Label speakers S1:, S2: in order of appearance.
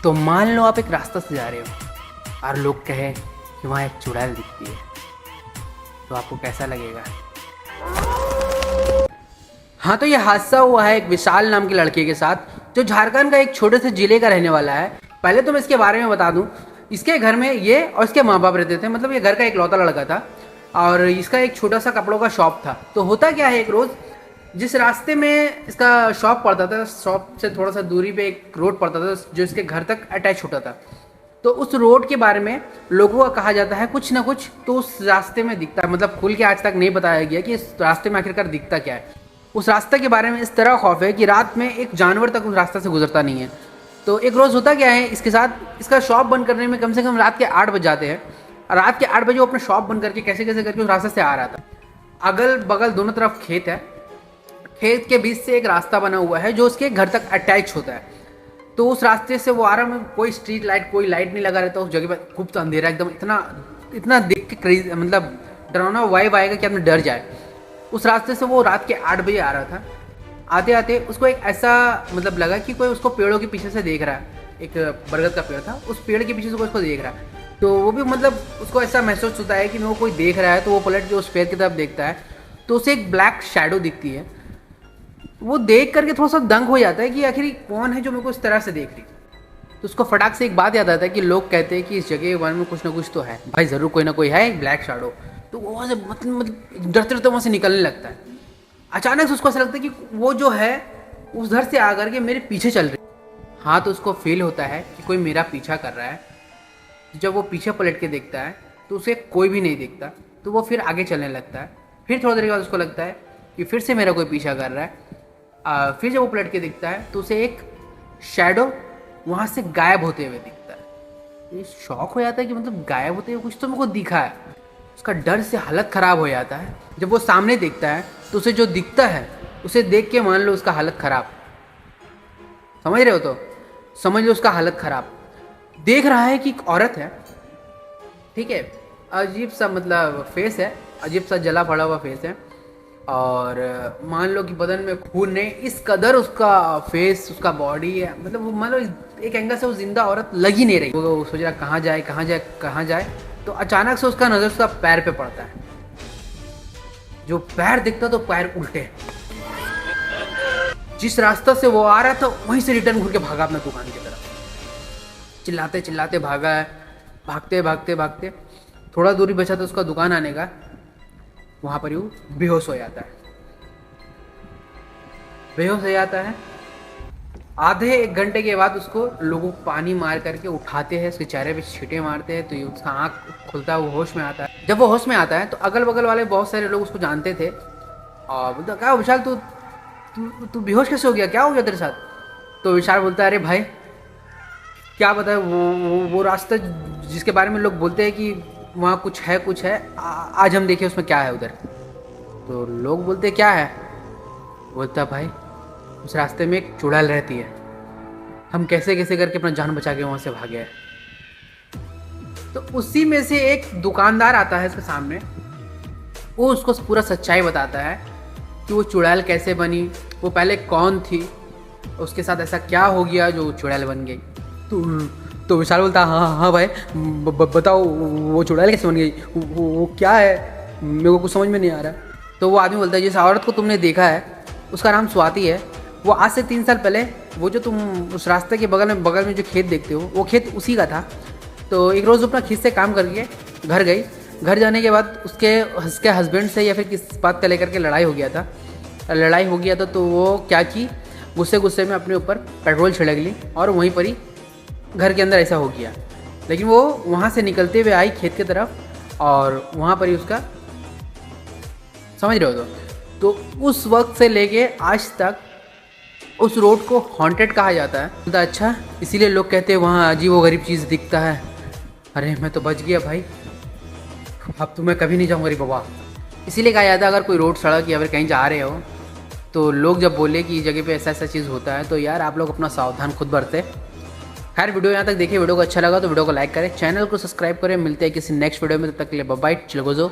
S1: तो मान लो आप एक रास्ता से जा रहे हो और लोग कहे कि वहाँ एक चुड़ैल दिखती है, तो आपको कैसा लगेगा? हाँ, तो ये हादसा हुआ है एक विशाल नाम के लड़के के साथ, जो झारखंड का एक छोटे से जिले का रहने वाला है। पहले तो मैं इसके बारे में बता दूं, इसके घर में ये और इसके माँ बाप रहते थे। मतलब ये घर का एक लौता लड़का था और इसका एक छोटा सा कपड़ों का शॉप था। तो होता क्या है, एक रोज़ जिस रास्ते में इसका शॉप पड़ता था, शॉप से थोड़ा सा दूरी पे एक रोड पड़ता था जो इसके घर तक अटैच होता था। तो उस रोड के बारे में लोगों का कहा जाता है कुछ ना कुछ तो उस रास्ते में दिखता है। मतलब खुल के आज तक नहीं बताया गया कि इस रास्ते में आखिरकार दिखता क्या है। उस रास्ते के बारे में इस तरह खौफ है कि रात में एक जानवर तक उस रास्ते से गुजरता नहीं है। तो एक रोज़ होता क्या है, इसके साथ इसका शॉप बंद करने में कम से कम रात के 8 बज जाते हैं। और रात के 8 बजे वो अपना शॉप बंद करके कैसे कैसे करके उस रास्ते से आ रहा था। अगल बगल दोनों तरफ खेत है, खेत के बीच से एक रास्ता बना हुआ है जो उसके घर तक अटैच होता है। तो उस रास्ते से वो आ रहा है, कोई स्ट्रीट लाइट कोई लाइट नहीं लगा रहता उस जगह पर। खूब तो अंधेरा एकदम, इतना देख के क्रेज, मतलब डरावना वाइब आएगा कि आपने डर जाए। उस रास्ते से वो रात के 8 बजे आ रहा था। आते आते उसको एक ऐसा मतलब लगा कि कोई उसको पेड़ों के पीछे से देख रहा है। एक बरगद का पेड़ था, उस पेड़ के पीछे से कोई उसको देख रहा है। तो वो भी मतलब उसको ऐसा महसूस होता है कि वो कोई देख रहा है। तो वो पलट के उस पेड़ की तरफ देखता है तो उसे एक ब्लैक शैडो दिखती है। वो देख करके थोड़ा सा दंग हो जाता है कि आखिर कौन है जो मेरे को इस तरह से देख रही। तो उसको फटाक से एक बात याद आता है कि लोग कहते हैं कि इस जगह के बारे में कुछ ना कुछ तो है भाई, ज़रूर कोई ना कोई है ब्लैक शैडो। तो वो वहाँ से मतलब डरते डरते वहाँ से निकलने लगता है। अचानक से उसको ऐसा लगता है कि वो जो है उस घर से आकर के मेरे पीछे चल रही। हाँ, तो उसको फील होता है कि कोई मेरा पीछा कर रहा है। जब वो पीछे पलट के देखता है तो उसे कोई भी नहीं दिखता। तो वो फिर आगे चलने लगता है। फिर थोड़ी देर के बाद उसको लगता है कि फिर से मेरा कोई पीछा कर रहा है। फिर जब वो पलट के दिखता है तो उसे एक शैडो वहाँ से गायब होते हुए दिखता है। ये शॉक हो जाता है कि मतलब गायब होते हुए कुछ तो मेरे को दिखा है। उसका डर से हालत ख़राब हो जाता है। जब वो सामने देखता है तो उसे जो दिखता है उसे देख के मान लो उसका हालत ख़राब। समझ रहे हो? तो समझ लो उसका हालत ख़राब। देख रहा है कि एक औरत है, ठीक है, अजीब सा मतलब फेस है, अजीब सा जला पड़ा हुआ फेस है। और मान लो कि बदन में खून नहीं, इस कदर उसका फेस उसका बॉडी है। मतलब वो मान लो एक एंगल से वो जिंदा औरत लग ही नहीं रही। वो सोच रहा कहाँ जाए कहाँ जाए कहाँ जाए। तो अचानक से उसका नज़र उसका पैर पे पड़ता है। जो पैर दिखता तो पैर उल्टे, जिस रास्ता से वो आ रहा था वहीं से रिटर्न घूर के भागा अपना दुकान की तरफ। चिल्लाते चिल्लाते भागा है, भागते भागते भागते थोड़ा दूरी बचा था उसका दुकान आने का। वहाँ पर वो बेहोश हो जाता है। बेहोश हो जाता है। आधे एक घंटे के बाद उसको लोग पानी मार करके उठाते हैं, उसके चेहरे पे छींटे मारते हैं। तो ये उसका आँख खुलता है, वो होश में आता है। जब वो होश में आता है तो अगल बगल वाले बहुत सारे लोग उसको जानते थे और बोलते क्या विशाल तू तू तू बेहोश कैसे हो गया, क्या हो गया तेरे साथ? तो विशाल बोलता है अरे भाई क्या बताए, वो रास्ता जिसके बारे में लोग बोलते हैं कि वहाँ कुछ है आज हम देखें उसमें क्या है उधर। तो लोग बोलते क्या है? बोलता भाई उस रास्ते में एक चुड़ैल रहती है, हम कैसे कैसे करके अपना जान बचा के वहाँ से भागे हैं। तो उसी में से एक दुकानदार आता है इसके सामने। वो उसको पूरा सच्चाई बताता है कि वो चुड़ैल कैसे बनी, वो पहले कौन थी, उसके साथ ऐसा क्या हो गया जो चुड़ैल बन गई। तो विशाल बोलता हाँ भाई बताओ वो चुड़ैल कैसे बन गई, वो क्या है, मेरे को कुछ समझ में नहीं आ रहा। तो वो आदमी बोलता है जिस औरत को तुमने देखा है उसका नाम स्वाति है। वो आज से 3 साल पहले वो जो तुम उस रास्ते के बगल में जो खेत देखते हो वो खेत उसी का था। तो एक रोज़ अपना खेत से काम करके घर गई। घर जाने के बाद उसके हस्बैंड से या फिर किस बात का लेकर के लड़ाई हो गया था। तो वो क्या की, गुस्से में अपने ऊपर पेट्रोल छिड़क ली और वहीं पर ही घर के अंदर ऐसा हो गया। लेकिन वो वहाँ से निकलते हुए आई खेत की तरफ और वहाँ पर ही उसका, समझ रहे हो? तो उस वक्त से लेके आज तक उस रोड को हॉन्टेड कहा जाता है। तो अच्छा, इसीलिए लोग कहते हैं वहाँ अजीब व गरीब चीज़ दिखता है। अरे मैं तो बच गया भाई, अब तो मैं कभी नहीं जाऊँगा रे बाबा। इसीलिए कहा जाता है अगर कोई रोड सड़क या फिर कहीं जा रहे हो तो लोग जब बोले कि इस जगह पे ऐसा चीज़ होता है तो यार आप लोग अपना सावधान खुद बरतें। खैर वीडियो यहाँ तक देखिए, वीडियो को अच्छा लगा तो वीडियो को लाइक करें, चैनल को सब्सक्राइब करें। मिलते हैं किसी नेक्स्ट वीडियो में, तब तक के लिए बाय बाय, चिलगोजो।